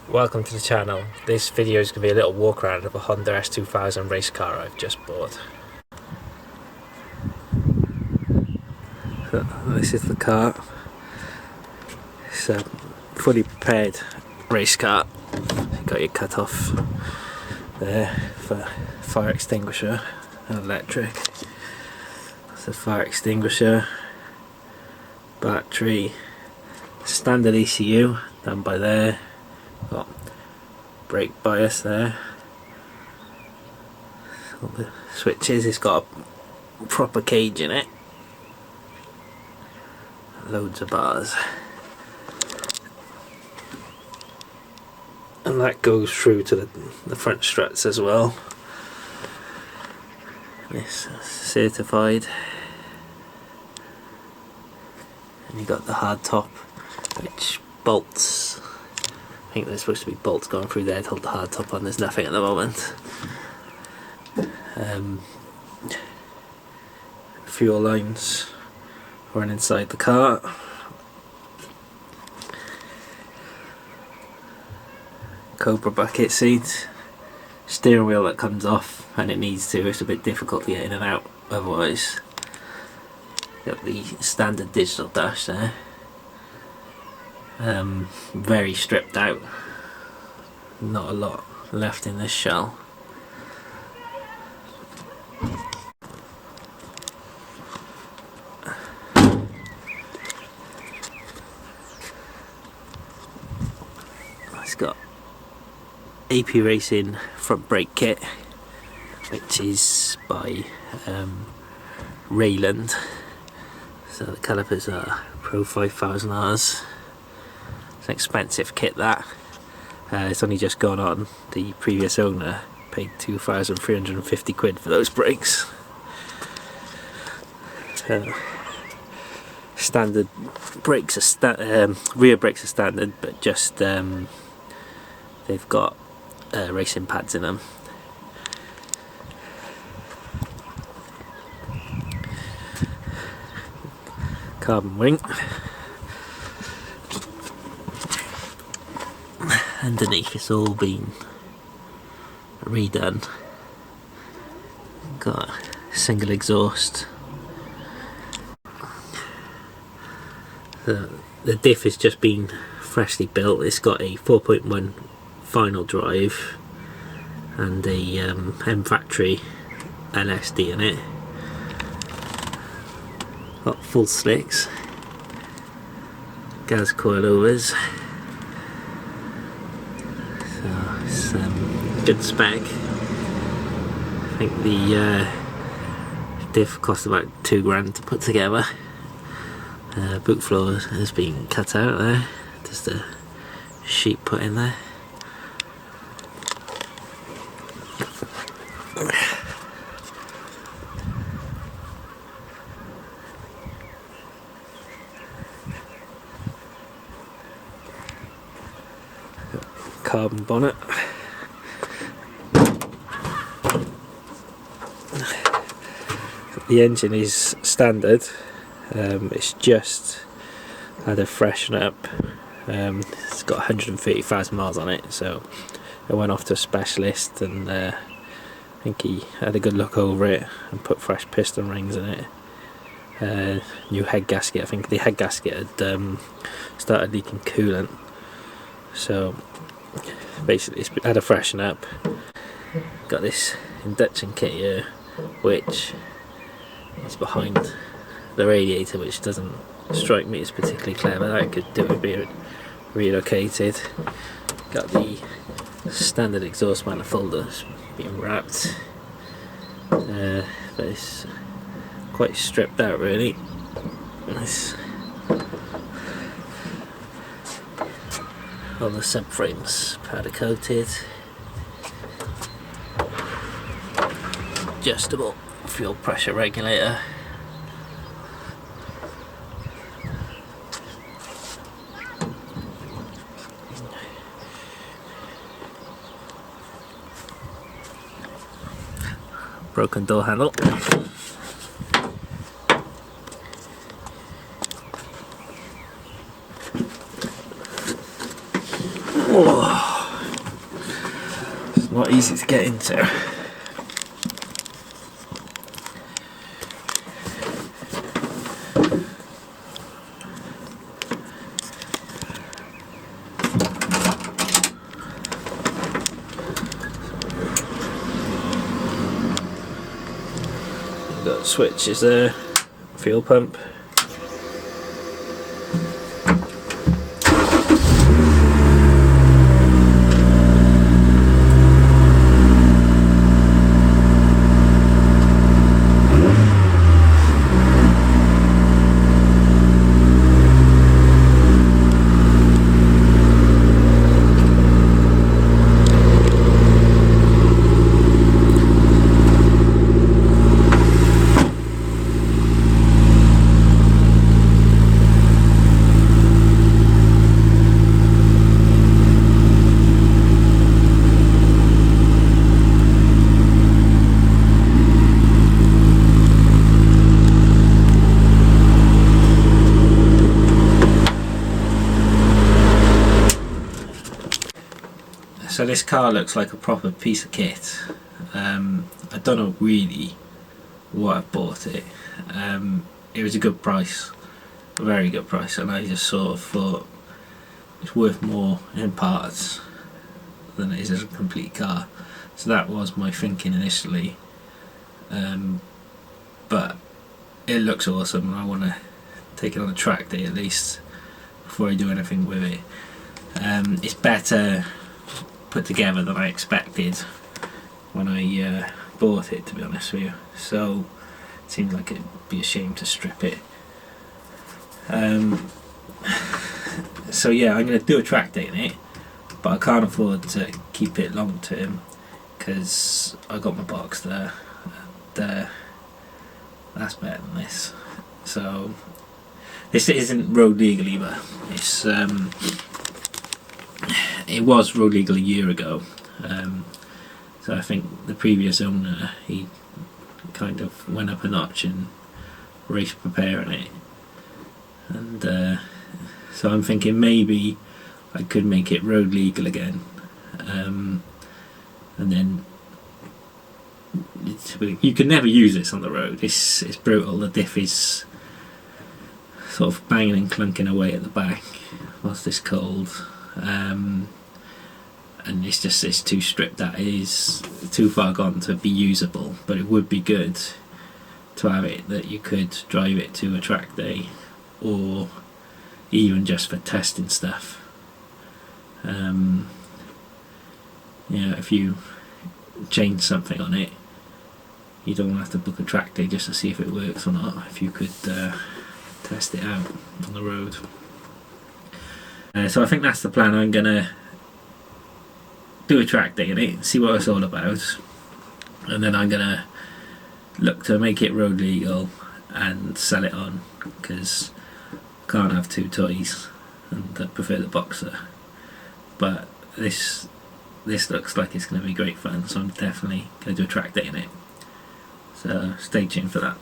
Welcome to the channel. This video is going to be a little walk around of a Honda S2000 race car I've just bought. So, this is the car. It's a fully prepared race car. You've got your cut off there for fire extinguisher and electric. That's the fire extinguisher, battery, standard ECU down by there. Got brake bias there. All the switches. It's got a proper cage in it. Loads of bars. And that goes through to the front struts as well. This is certified. And you got the hard top, which bolts. I think there's supposed to be bolts going through there to hold the hard top on. There's nothing at the moment. Fuel lines run inside the car. Cobra bucket seat. Steering wheel that comes off, and it needs to. It's a bit difficult to get in and out otherwise. Got the standard digital dash there. Very stripped out. Not a lot left in this shell. It's got AP Racing front brake kit, which is by Rayland. So the calipers are Pro 5000Rs. It's an expensive kit that. It's only just gone on. The previous owner paid 2,350 quid for those brakes. Standard brakes are rear brakes are standard, but just they've got racing pads in them. Carbon wing. Underneath it's all been redone. Got a single exhaust. The diff has just been freshly built. It's got a 4.1 final drive and a M factory LSD in it. Got full slicks, gas coilovers. So it's good spec. I think the diff cost about £2 to put together. Boot floor has been cut out there, just a sheet put in there. Carbon bonnet. The engine is standard. It's just had a freshen up. It's got 130,000 miles on it, so I went off to a specialist, and I think he had a good look over it and put fresh piston rings in it. New head gasket. I think the head gasket had started leaking coolant, so basically it's had a freshen up. Got this induction kit here, which is behind the radiator, which doesn't strike me as particularly clever. That could do with being relocated. Got the standard exhaust manifold that's being wrapped, but it's quite stripped out really. Nice. All the subframes powder coated. Adjustable fuel pressure regulator. Broken door handle. Oh. a lot easier to get into. Got switches there, fuel pump. So this car looks like a proper piece of kit. I don't know really what I bought it. It was a good price, a very good price, and I just sort of thought it's worth more in parts than it is as a complete car. So that was my thinking initially. But it looks awesome, and I want to take it on a track day at least before I do anything with it. It's better put together than I expected when I bought it, to be honest with you, so it seems like it'd be a shame to strip it. So yeah, I'm going to do a track day in it, but I can't afford to keep it long term because I got my box there, and that's better than this. So this isn't road legal either. It's it was road legal a year ago, so I think the previous owner, he kind of went up a notch in race preparing it, and so I'm thinking maybe I could make it road legal again, and then you can never use this on the road. It's brutal. The diff is sort of banging and clunking away at the back whilst it's cold. And it's too stripped out. It is too far gone to be usable, but it would be good to have it that you could drive it to a track day, or even just for testing stuff. If you change something on it, you don't have to book a track day just to see if it works or not. If you could test it out on the road. So I think that's the plan. I'm gonna do a track day in it, see what it's all about, and then I'm gonna look to make it road legal and sell it on, because I can't have two toys, and I prefer the Boxer. But this looks like it's going to be great fun, so I'm definitely going to do a track day in it. So stay tuned for that.